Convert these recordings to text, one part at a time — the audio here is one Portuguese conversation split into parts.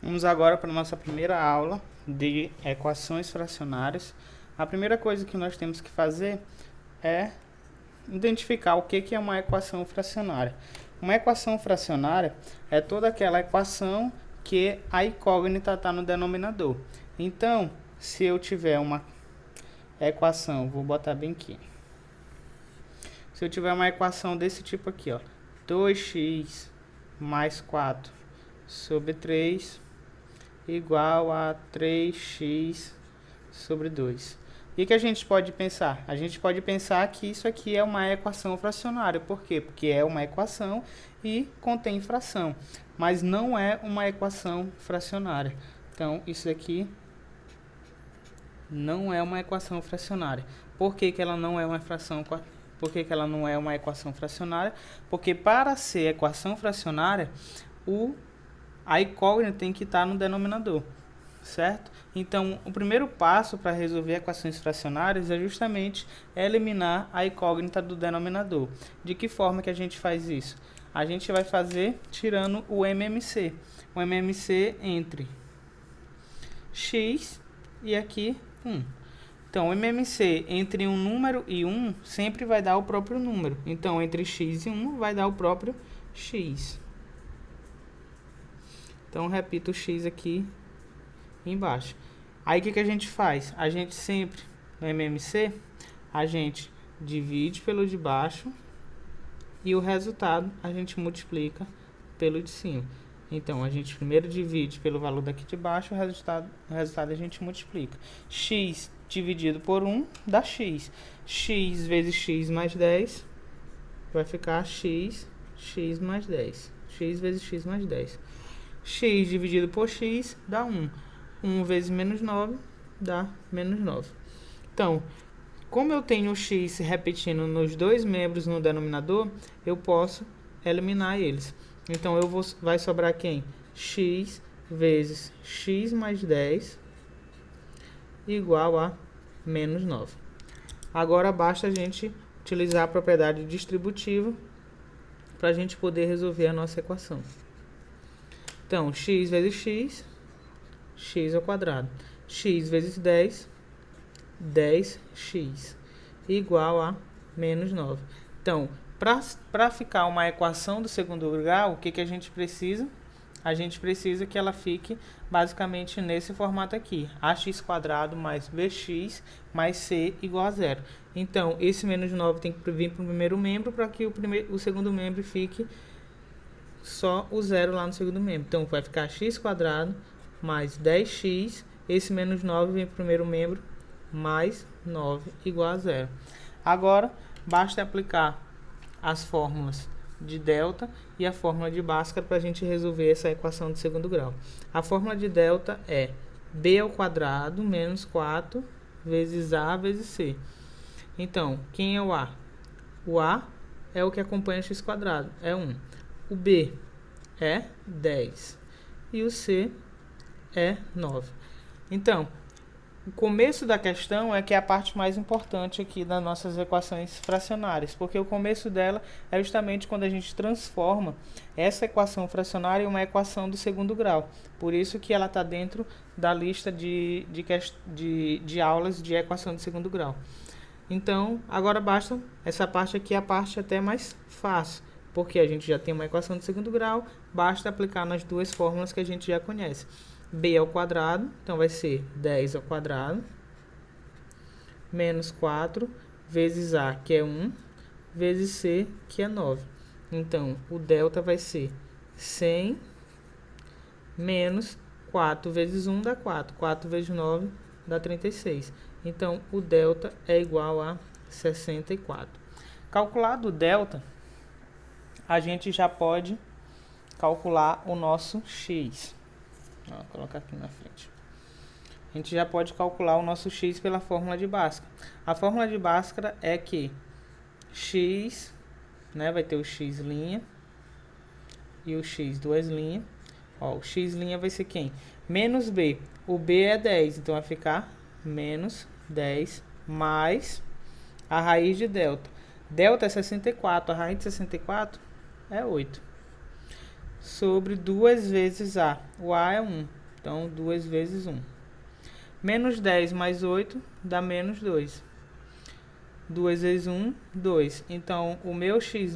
Vamos agora para a nossa primeira aula de equações fracionárias. A primeira coisa que nós temos que fazer é identificar o que é uma equação fracionária. Uma equação fracionária é toda aquela equação que a incógnita está no denominador. Então, se eu tiver uma equação, vou botar bem aqui. Se eu tiver uma equação desse tipo aqui, ó, 2x mais 4 sobre 3 igual a 3x sobre 2. E que a gente pode pensar? A gente pode pensar que isso aqui é uma equação fracionária. Por quê? Porque é uma equação e contém fração, mas não é uma equação fracionária. Então, isso aqui não é uma equação fracionária. Por que ela não é uma fração? Por que ela não é uma equação fracionária? Porque para ser equação fracionária, a incógnita tem que estar no denominador, certo? Então, o primeiro passo para resolver equações fracionárias é justamente eliminar a incógnita do denominador. De que forma que a gente faz isso? A gente vai fazer tirando o MMC. O MMC entre x e aqui 1. Então, o MMC entre um número e 1 sempre vai dar o próprio número. Então, entre x e 1 vai dar o próprio x. Então, repito o x aqui embaixo. Aí, o que a gente faz? A gente sempre, no MMC, a gente divide pelo de baixo e o resultado a gente multiplica pelo de cima. Então, a gente primeiro divide pelo valor daqui de baixo, o resultado a gente multiplica. X dividido por 1 dá x. X vezes x mais 10 vai ficar x mais 10. X vezes x mais 10. X dividido por x dá 1. 1 vezes menos 9 dá menos 9. Então, como eu tenho o x se repetindo nos dois membros no denominador, eu posso eliminar eles. Então, vai sobrar quem? X vezes x mais 10 igual a menos 9. Agora, basta a gente utilizar a propriedade distributiva para a gente poder resolver a nossa equação. Então, x vezes x, x ao quadrado. X vezes 10, 10x, igual a menos 9. Então, para ficar uma equação do segundo grau, o que a gente precisa? A gente precisa que ela fique basicamente nesse formato aqui. Ax² mais bx mais c igual a 0. Então, esse menos 9 tem que vir para o primeiro membro para que o segundo membro fique só o 0 lá no segundo membro. Então, vai ficar x² mais 10x. Esse menos 9 vem para o primeiro membro, mais 9 igual a 0. Agora, basta aplicar as fórmulas de delta e a fórmula de Bhaskara para a gente resolver essa equação de segundo grau. A fórmula de delta é b² menos 4 vezes a vezes c. Então, quem é o a? O a é o que acompanha x², é 1. O b é 10 e o c é 9. Então, o começo da questão é que é a parte mais importante aqui das nossas equações fracionárias, porque o começo dela é justamente quando a gente transforma essa equação fracionária em uma equação do segundo grau. Por isso que ela está dentro da lista de aulas de equação de segundo grau. Então, agora basta, essa parte aqui é a parte até mais fácil, porque a gente já tem uma equação de segundo grau, basta aplicar nas duas fórmulas que a gente já conhece. B ao quadrado, então vai ser 10 ao quadrado, menos 4, vezes A, que é 1, vezes C, que é 9. Então, o delta vai ser 100, menos 4 vezes 1 dá 4. 4 vezes 9 dá 36. Então, o delta é igual a 64. Calculado o delta, a gente já pode calcular o nosso x. Vou colocar aqui na frente. A gente já pode calcular o nosso x pela fórmula de Bhaskara. A fórmula de Bhaskara é que x, né, vai ter o x' e o x duas linhas. Ó, o x' vai ser quem? Menos b. O b é 10, então vai ficar menos 10 mais a raiz de delta. Delta é 64, a raiz de 64 é 8. sobre 2 vezes A. O A é 1, então 2 vezes 1. Menos 10 mais 8 dá menos 2. 2 vezes 1, 2. Então, o meu x'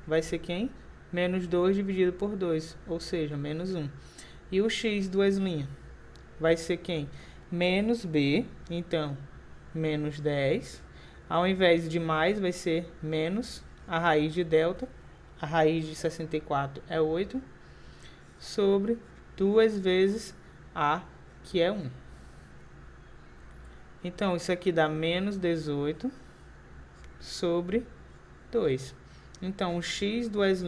vai ser quem? Menos 2 dividido por 2, ou seja, menos 1. E o x 2' vai ser quem? Menos b, então, menos 10. Ao invés de mais, vai ser menos a raiz de delta. A raiz de 64 é 8, sobre 2 vezes a, que é 1. Então, isso aqui dá menos 18 sobre 2. Então, o x 2'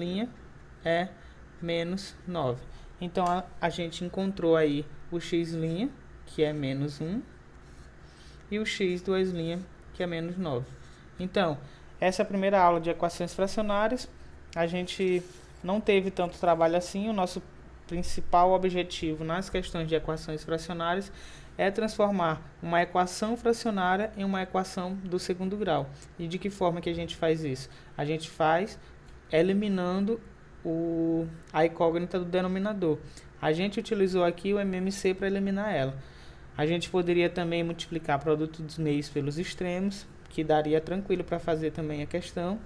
é menos 9. Então, a gente encontrou aí o x', que é menos 1, e o x 2', que é menos 9. Então, essa é a primeira aula de equações fracionárias. A gente não teve tanto trabalho assim. O nosso principal objetivo nas questões de equações fracionárias é transformar uma equação fracionária em uma equação do segundo grau. E de que forma que a gente faz isso? A gente faz eliminando a incógnita do denominador. A gente utilizou aqui o MMC para eliminar ela. A gente poderia também multiplicar produto dos meios pelos extremos, que daria tranquilo para fazer também a questão.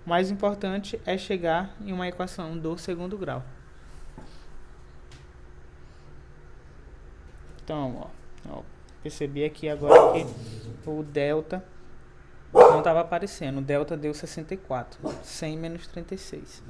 O mais importante é chegar em uma equação do segundo grau. Então, ó, percebi aqui agora que o delta não estava aparecendo. O delta deu 64, 100 menos 36.